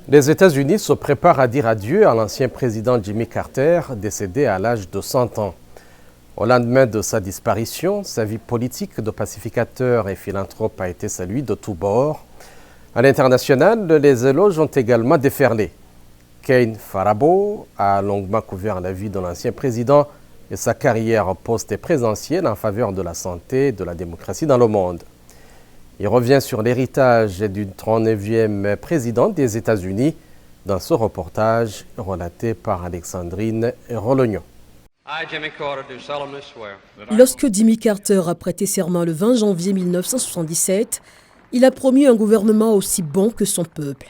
Les États-Unis se préparent à dire adieu à l'ancien président Jimmy Carter, décédé à l'âge de 100 ans. Au lendemain de sa disparition, sa vie politique de pacificateur et philanthrope a été saluée de tous bords. À l'international, les éloges ont également déferlé. Kane Farabo a longuement couvert la vie de l'ancien président et sa carrière post et présentielle en faveur de la santé et de la démocratie dans le monde. Il revient sur l'héritage du 39e président des États-Unis dans ce reportage relaté par Alexandrine Rolognon. Lorsque Jimmy Carter a prêté serment le 20 janvier 1977, il a promis un gouvernement aussi bon que son peuple.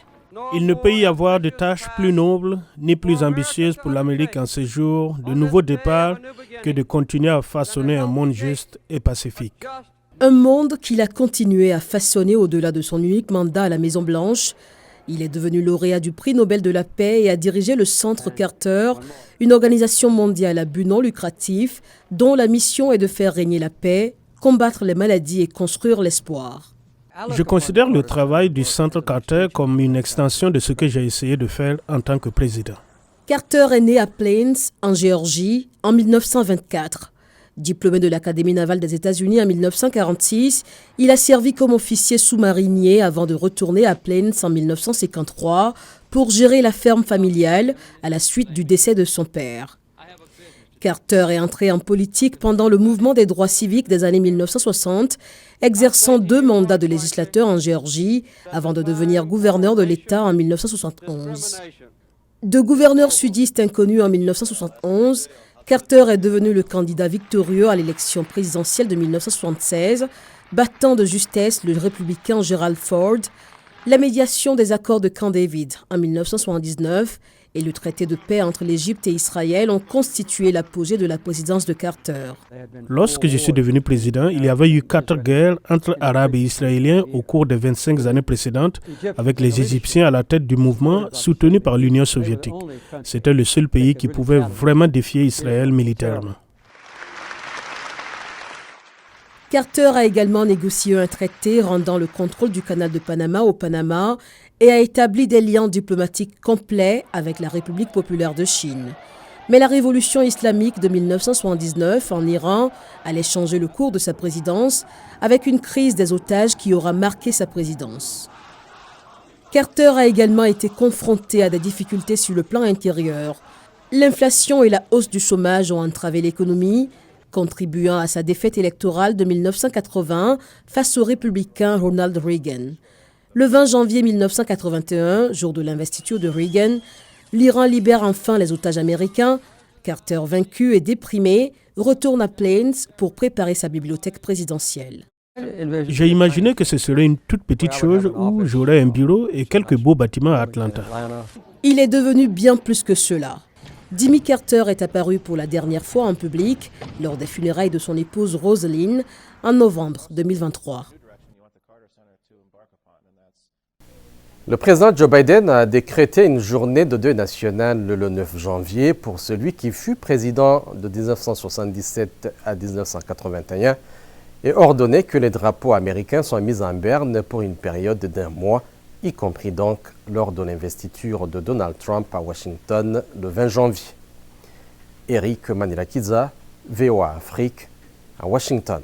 Il ne peut y avoir de tâche plus noble ni plus ambitieuse pour l'Amérique en ces jours de nouveau départ que de continuer à façonner un monde juste et pacifique. Un monde qu'il a continué à façonner au-delà de son unique mandat à la Maison-Blanche. Il est devenu lauréat du prix Nobel de la paix et a dirigé le Centre Carter, une organisation mondiale à but non lucratif dont la mission est de faire régner la paix, combattre les maladies et construire l'espoir. Je considère le travail du Centre Carter comme une extension de ce que j'ai essayé de faire en tant que président. Carter est né à Plains, en Géorgie, en 1924. Diplômé de l'Académie navale des États-Unis en 1946, il a servi comme officier sous-marinier avant de retourner à Plains en 1953 pour gérer la ferme familiale à la suite du décès de son père. Carter est entré en politique pendant le mouvement des droits civiques des années 1960, exerçant 2 mandats de législateur en Géorgie avant de devenir gouverneur de l'État en 1971. De gouverneur sudiste inconnu en 1971, Carter est devenu le candidat victorieux à l'élection présidentielle de 1976, battant de justesse le républicain Gerald Ford. La médiation des accords de Camp David en 1979 et le traité de paix entre l'Égypte et Israël ont constitué l'apogée de la présidence de Carter. Lorsque je suis devenu président, il y avait eu 4 guerres entre Arabes et Israéliens au cours des 25 années précédentes, avec les Égyptiens à la tête du mouvement soutenu par l'Union soviétique. C'était le seul pays qui pouvait vraiment défier Israël militairement. Carter a également négocié un traité rendant le contrôle du canal de Panama au Panama et a établi des liens diplomatiques complets avec la République populaire de Chine. Mais la révolution islamique de 1979 en Iran allait changer le cours de sa présidence avec une crise des otages qui aura marqué sa présidence. Carter a également été confronté à des difficultés sur le plan intérieur. L'inflation et la hausse du chômage ont entravé l'économie, contribuant à sa défaite électorale de 1980 face au républicain Ronald Reagan. Le 20 janvier 1981, jour de l'investiture de Reagan, l'Iran libère enfin les otages américains. Carter, vaincu et déprimé, retourne à Plains pour préparer sa bibliothèque présidentielle. J'ai imaginé que ce serait une toute petite chose où j'aurais un bureau et quelques beaux bâtiments à Atlanta. Il est devenu bien plus que cela. Jimmy Carter est apparu pour la dernière fois en public lors des funérailles de son épouse Rosalind en novembre 2023. Le président Joe Biden a décrété une journée de deuil national le 9 janvier pour celui qui fut président de 1977 à 1981 et ordonné que les drapeaux américains soient mis en berne pour une période d'1 mois, y compris donc lors de l'investiture de Donald Trump à Washington le 20 janvier. Eric Manilakiza, VOA Afrique, à Washington.